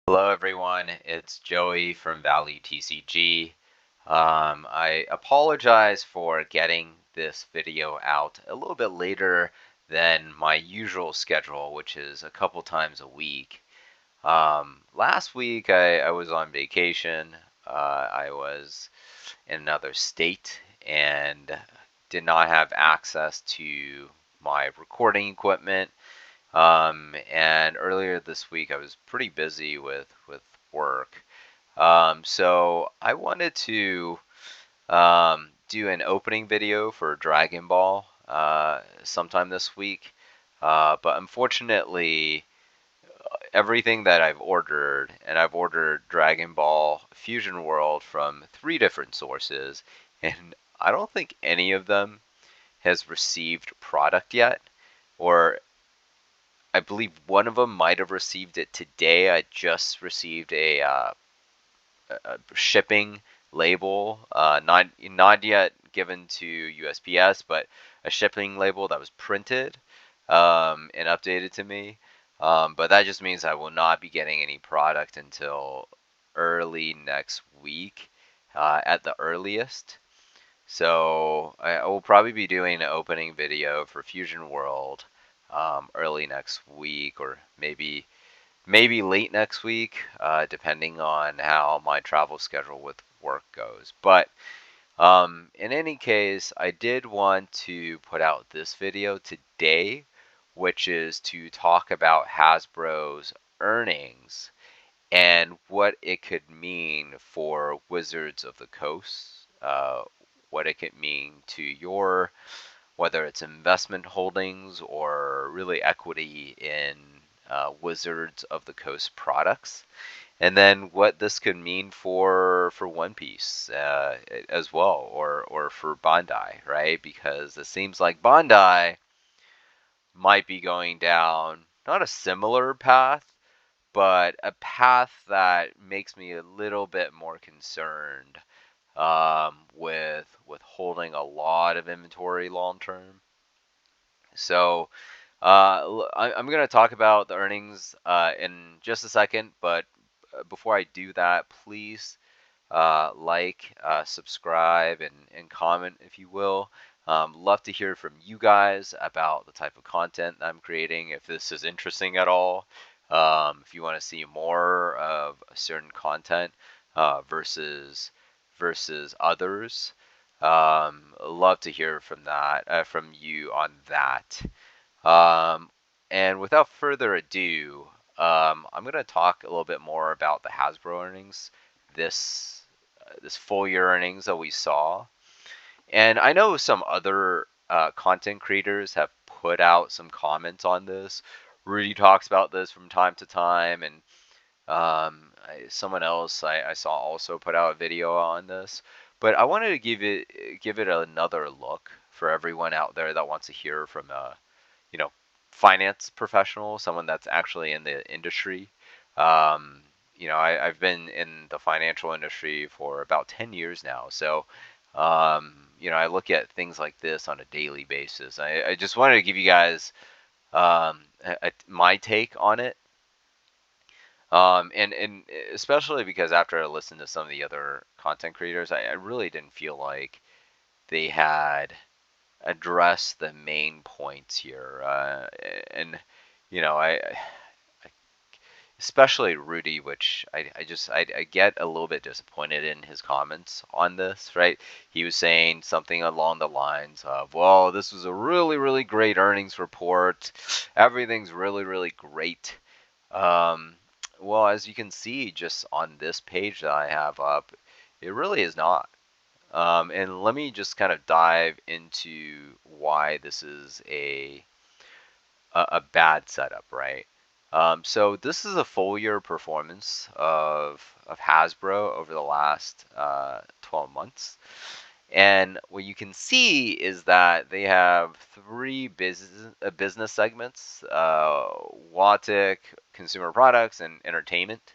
Hello everyone, it's Joey from Value TCG. I apologize for getting this video out a little bit later than my usual schedule, which is a couple times a week. Last week I was on vacation. I was in another state and did not have access to my recording equipment. And earlier this week, I was pretty busy with work. So I wanted to do an opening video for Dragon Ball sometime this week. But unfortunately, everything that I've ordered, and I've ordered Dragon Ball Fusion World from 3 different sources, and I don't think any of them has received product yet, or I believe one of them might have received it today. I just received a shipping label, not yet given to USPS, but a shipping label that was printed and updated to me. But that just means I will not be getting any product until early next week, at the earliest. So I will probably be doing an opening video for Fusion World early next week, or maybe late next week, depending on how my travel schedule with work goes. But in any case, I did want to put out this video today, which is to talk about Hasbro's earnings and what it could mean for Wizards of the Coast, what it could mean to your, whether it's investment holdings or really equity in Wizards of the Coast products, and then what this could mean for One Piece as well, or for Bandai, right? Because it seems like Bandai might be going down not a similar path, but a path that makes me a little bit more concerned with holding a lot of inventory long term. So I'm going to talk about the earnings in just a second, but before I do that, please subscribe, and comment if you will. Love to hear from you guys about the type of content I'm creating, if this is interesting at all. If you want to see more of a certain content versus others. Love to hear from you on that. Um, and without further ado, I'm going to talk a little bit more about the Hasbro earnings, this full year earnings that we saw. And I know some other content creators have put out some comments on this. Rudy talks about this from time to time, and someone else I saw also put out a video on this. But I wanted to give it another look for everyone out there that wants to hear from you know, finance professional, someone that's actually in the industry. I've been in the financial industry for about 10 years now. So, I look at things like this on a daily basis. I just wanted to give you guys my take on it. And especially because after I listened to some of the other content creators, I really didn't feel like they had address the main points here. And especially Rudy, which I get a little bit disappointed in his comments on this. Right, he was saying something along the lines of, "Well, this was a really really great earnings report. Everything's really really great." Um, well, as you can see just on this page that I have up, it really is not. And let me just kind of dive into why this is a bad setup, right? So this is a full year performance of Hasbro over the last 12 months. And what you can see is that they have 3 business segments: Watic, consumer products, and entertainment.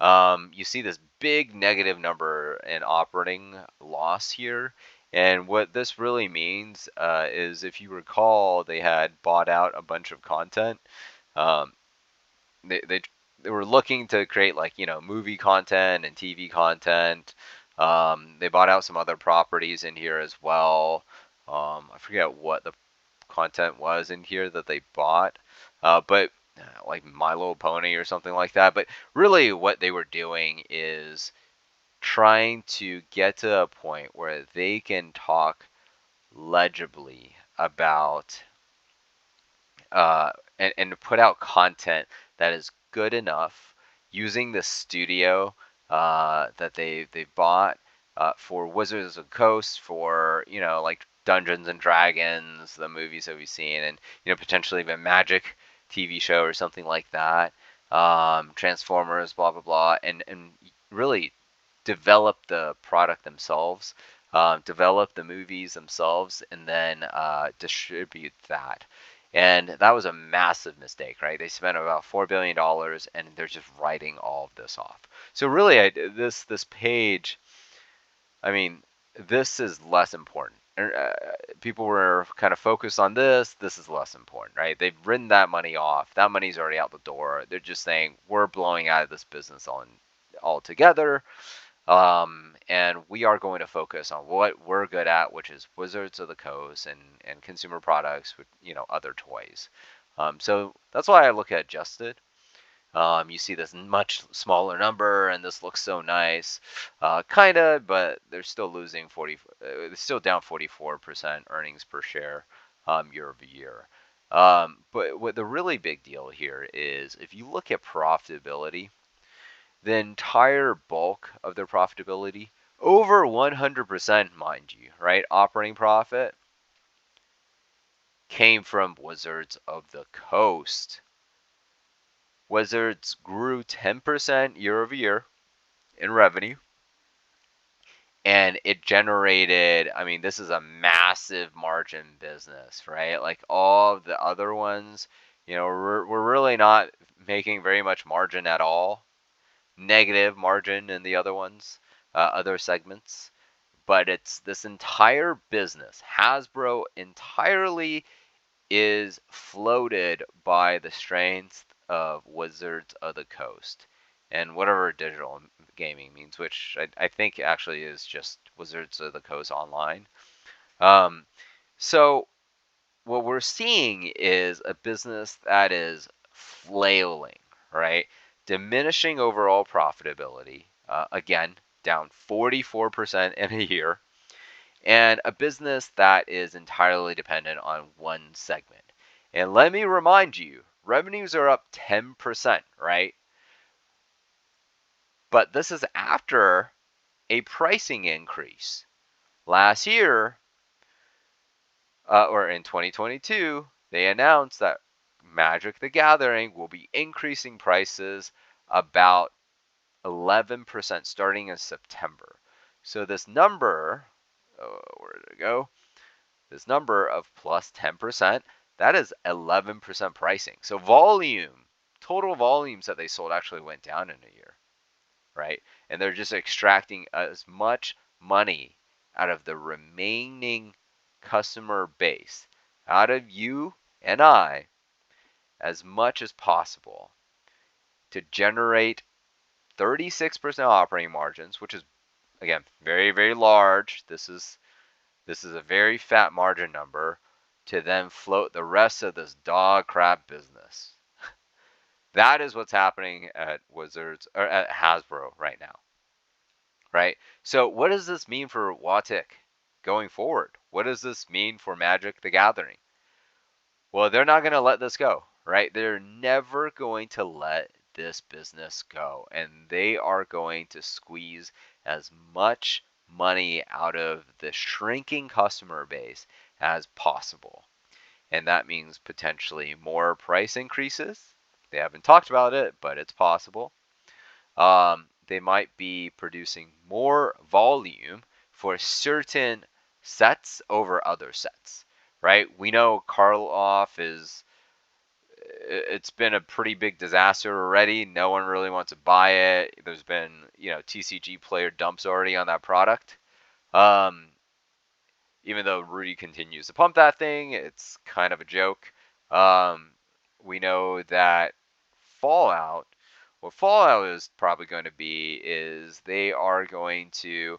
You see this big negative number in operating loss here. And what this really means is, if you recall, they had bought out a bunch of content. Um, they they were looking to create like, movie content and TV content. They bought out some other properties in here as well. I forget what the content was in here that they bought, but like My Little Pony or something like that. But really, what they were doing is trying to get to a point where they can talk legibly about and put out content that is good enough using the studio that they bought for Wizards of the Coast, for like Dungeons and Dragons, the movies that we've seen, and potentially even Magic TV show or something like that, Transformers, blah blah blah, and really develop the product themselves, develop the movies themselves, and then distribute that. And that was a massive mistake, right? They spent about $4 billion and they're just writing all of this off. So really, this page, I mean, this is less important. People were kind of focused on this. This is less important, right? They've written that money off. That money's already out the door. They're just saying, we're blowing out of this business altogether. And we are going to focus on what we're good at, which is Wizards of the Coast and consumer products with, other toys. So that's why I look at adjusted. You see this much smaller number, and this looks so nice, kinda, but they're still losing they're still down 44% earnings per share, year over year. But what the really big deal here is, if you look at profitability, the entire bulk of their profitability, over 100%, mind you, right? Operating profit came from Wizards of the Coast. Wizards grew 10% year over year in revenue, and it generated, I mean, this is a massive margin business, right? Like all of the other ones, we're really not making very much margin at all. Negative margin in the other ones, other segments. But it's this entire business, Hasbro entirely is floated by the strength of Wizards of the Coast and whatever digital gaming means, which I think actually is just Wizards of the Coast online. So what we're seeing is a business that is flailing, right? Diminishing overall profitability. Again, down 44% in a year. And a business that is entirely dependent on one segment. And let me remind you, revenues are up 10%, right? But this is after a pricing increase. Last year, or in 2022, they announced that Magic the Gathering will be increasing prices about 11% starting in September. So this number, where did it go? This number of plus 10%, that is 11% pricing. So volume, total volumes that they sold actually went down in a year, right? And they're just extracting as much money out of the remaining customer base, out of you and I, as much as possible to generate 36% operating margins, which is, again, very, very large. This is a very fat margin number, to then float the rest of this dog crap business. That is what's happening at Wizards, or at Hasbro right now. Right? So what does this mean for Watik going forward? What does this mean for Magic the Gathering? Well, they're not going to let this go, right? They're never going to let this business go, and they are going to squeeze as much money out of the shrinking customer base as possible. And that means potentially more price increases. They haven't talked about it, but it's possible. They might be producing more volume for certain sets over other sets, right? We know Karloff it's been a pretty big disaster already. No one really wants to buy it. There's been, TCG player dumps already on that product. Even though Rudy continues to pump that thing, it's kind of a joke. We know that Fallout What Fallout is probably going to be is they are going to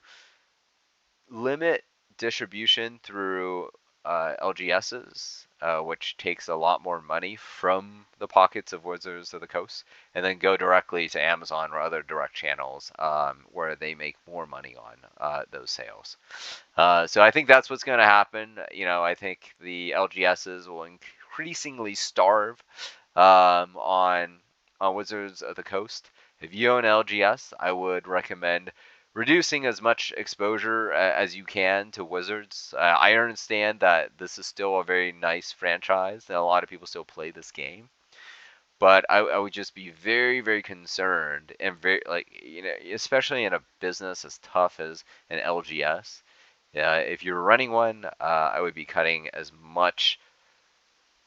limit distribution through LGSs, which takes a lot more money from the pockets of Wizards of the Coast, and then go directly to Amazon or other direct channels where they make more money on those sales. So I think that's what's going to happen. I think the LGSs will increasingly starve on Wizards of the Coast. If you own LGS, I would recommend reducing as much exposure as you can to Wizards. I understand that this is still a very nice franchise, and a lot of people still play this game. But I would just be very, very concerned, and very especially in a business as tough as an LGS. If you're running one, I would be cutting as much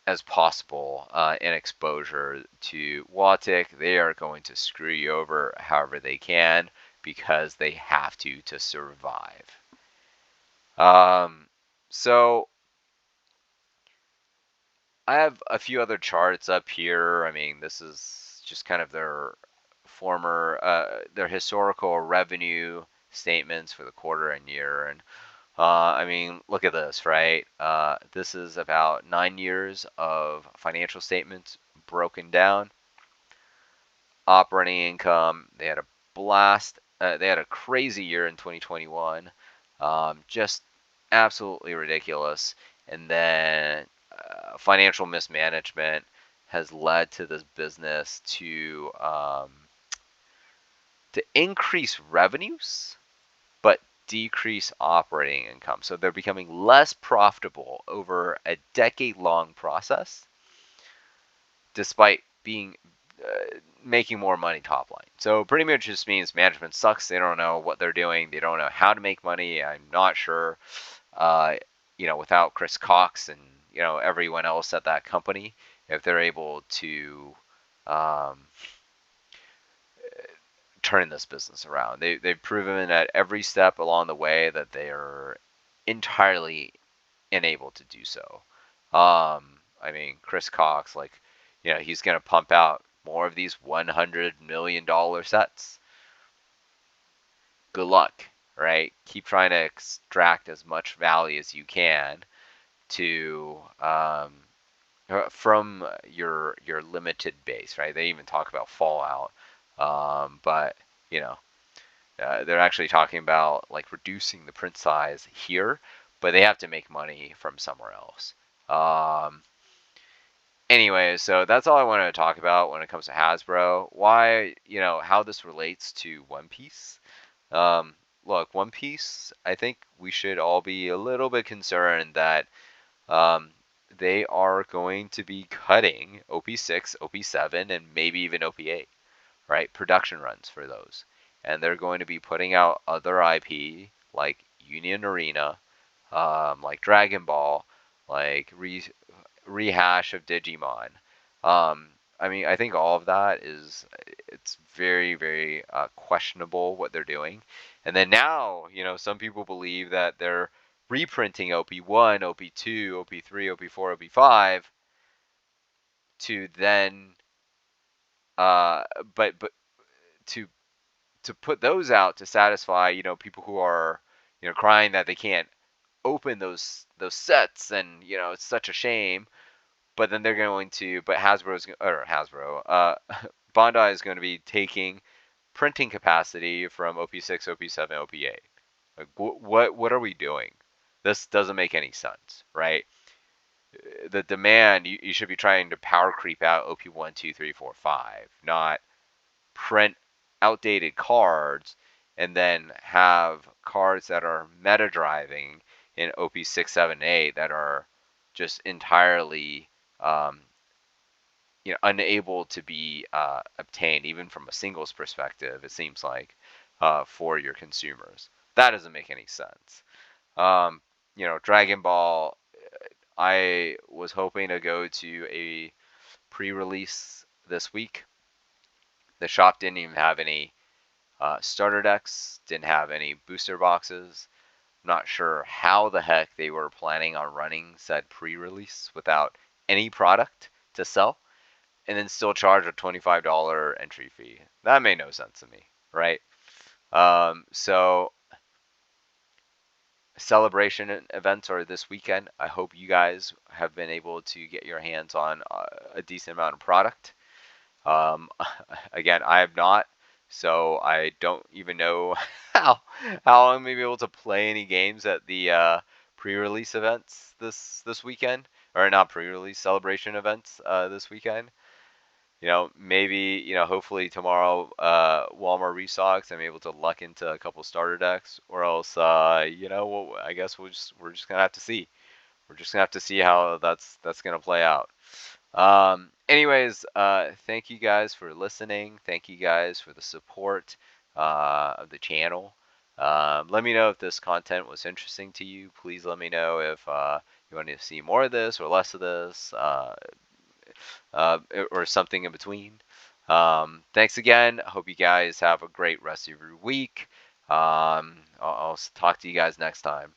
as possible in exposure to Watic. They are going to screw you over however they can because they have to survive. So I have a few other charts up here. I mean, this is just kind of their their historical revenue statements for the quarter and year. And I mean, look at this, right? This is about 9 years of financial statements broken down. Operating income, they had a blast. They had a crazy year in 2021. Just absolutely ridiculous. And then financial mismanagement has led to this business to increase revenues, but decrease operating income. So they're becoming less profitable over a decade-long process, despite being making more money top line. So pretty much just means management sucks. They don't know what they're doing. They don't know how to make money. I'm not sure, without Chris Cox and everyone else at that company, if they're able to turn this business around. They've proven at every step along the way that they are entirely unable to do so. I mean, Chris Cox, he's going to pump out more of these $100 million sets. Good luck, right? Keep trying to extract as much value as you can to from your limited base, right? They even talk about Fallout, but they're actually talking about reducing the print size here, but they have to make money from somewhere else. Anyway, so that's all I wanted to talk about when it comes to Hasbro. Why, how this relates to One Piece. Look, One Piece, I think we should all be a little bit concerned that they are going to be cutting OP6, OP7, and maybe even OP8, right? Production runs for those. And they're going to be putting out other IP like Union Arena, like Dragon Ball, like rehash of Digimon. I mean, I think all of that it's very, very questionable what they're doing. And then now, some people believe that they're reprinting OP1, OP2, OP3, OP4, OP5 to then, but to put those out to satisfy, people who are, crying that they can't open those sets, and it's such a shame. But then they're going to, but Bandai is going to be taking printing capacity from OP6, OP7, OP8. Like, what are we doing? This doesn't make any sense, right? The demand, you should be trying to power creep out OP1, 2, 3, 4, 5, not print outdated cards and then have cards that are meta driving in OP6, 7, 8 that are just entirely unable to be obtained, even from a singles perspective, it seems like, for your consumers. That doesn't make any sense. Dragon Ball, I was hoping to go to a pre-release this week. The shop didn't even have any starter decks, didn't have any booster boxes. I'm not sure how the heck they were planning on running said pre-release without any product to sell. and then still charge a $25 entry fee. That made no sense to me, right? So celebration events are this weekend. I hope you guys have been able to get your hands on a decent amount of product. Um, Again, I have not, so I don't even know how how I'm gonna be able to play any games at the pre-release events this weekend, or not pre-release celebration events this weekend. Maybe, hopefully tomorrow, Walmart restocks. I'm able to luck into a couple starter decks, or else, I guess we're just gonna have to see. We're just gonna have to see how that's gonna play out. Anyways, thank you guys for listening. Thank you guys for the support of the channel. Let me know if this content was interesting to you. Please let me know if you want to see more of this or less of this. Or something in between. Thanks again. Hope you guys have a great rest of your week. I'll talk to you guys next time.